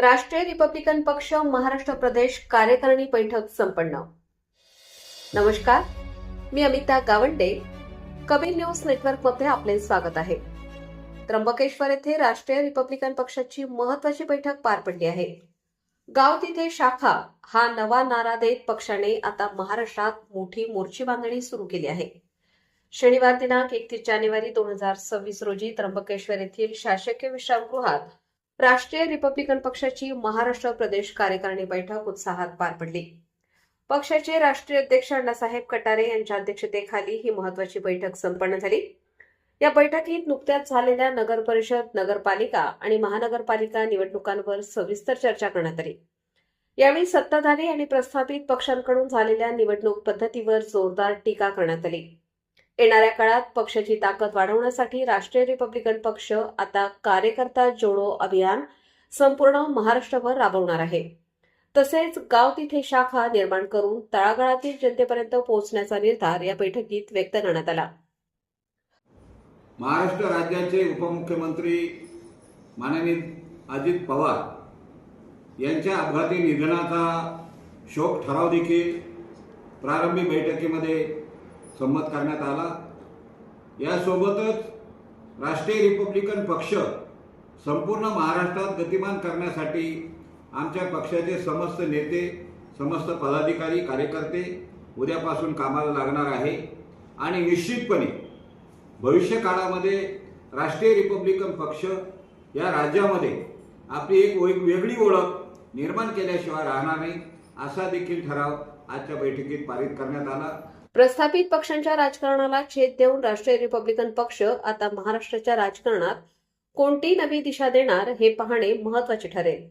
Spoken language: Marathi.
राष्ट्रीय रिपब्लिकन पक्ष महाराष्ट्र प्रदेश कार्यकारिणी बैठक संपन्न। नमस्कार, मी अमिता गावंडे, कबीर न्यूज नेटवर्क मध्ये आपले स्वागत आहे। त्र्यंबकेश्वर येथे राष्ट्रीय रिपब्लिकन पक्षाची महत्त्वाची बैठक पार पडली आहे। गाव तिथे शाखा हा नवा नारा देत पक्षाने आता महाराष्ट्रात मोठी मोर्ची बांधणी सुरू केली आहे। शनिवार दिनांक 31 जानेवारी 2026 रोजी त्र्यंबकेश्वर येथील शासकीय विश्रामगृहात राष्ट्रीय रिपब्लिकन पक्षाची महाराष्ट्र प्रदेश कार्यकारिणी बैठक उत्साहात पार पडली। पक्षाचे राष्ट्रीय अध्यक्ष अण्णासाहेब कटारे यांच्या अध्यक्षतेखाली ही महत्त्वाची बैठक संपन्न झाली। या बैठकीत नुकत्याच झालेल्या नगर परिषद, नगरपालिका आणि महानगरपालिका निवडणुकांवर सविस्तर चर्चा करण्यात आली। यावेळी सत्ताधारी आणि प्रस्थापित पक्षांकडून झालेल्या निवडणूक पद्धतीवर जोरदार टीका करण्यात आली। येणाऱ्या काळात पक्षाची ताकद वाढवण्यासाठी राष्ट्रीय रिपब्लिकन पक्ष आता कार्यकर्ता जोडो अभियान संपूर्ण महाराष्ट्रभर राबवणार आहे। तसेच गाव तिथे शाखा निर्माण करून तळागाळातील जनतेपर्यंत पोहोचण्याचा निर्धार या बैठकीत व्यक्त करण्यात आला। महाराष्ट्र राज्याचे उपमुख्यमंत्री माननीय अजित पवार यांच्या अपघाती निधनाचा शोक ठराव देखील प्रारंभी बैठकीमध्ये संमत करण्यात आला। यासोबतच राष्ट्रीय रिपब्लिकन पक्ष संपूर्ण महाराष्ट्रात गतिमान करण्यासाठी आमच्या पक्षाचे समस्त नेते, समस्त पदाधिकारी, कार्यकर्ते उद्यापासून कामाला लागणार आहे आणि निश्चितपणे भविष्य काळामध्ये राष्ट्रीय रिपब्लिकन पक्ष या राज्यामध्ये आपली एक वेगळी ओळख निर्माण केल्याशिवाय राहणार नाही, असा देखील ठराव आजच्या बैठकीत पारित करण्यात आला। प्रस्थापित पक्षांच्या राजकारणाला छेद देऊन राष्ट्रीय रिपब्लिकन पक्ष आता महाराष्ट्राच्या राजकारणात कोणती नवी दिशा देणार हे पाहणे महत्त्वाचे ठरेल।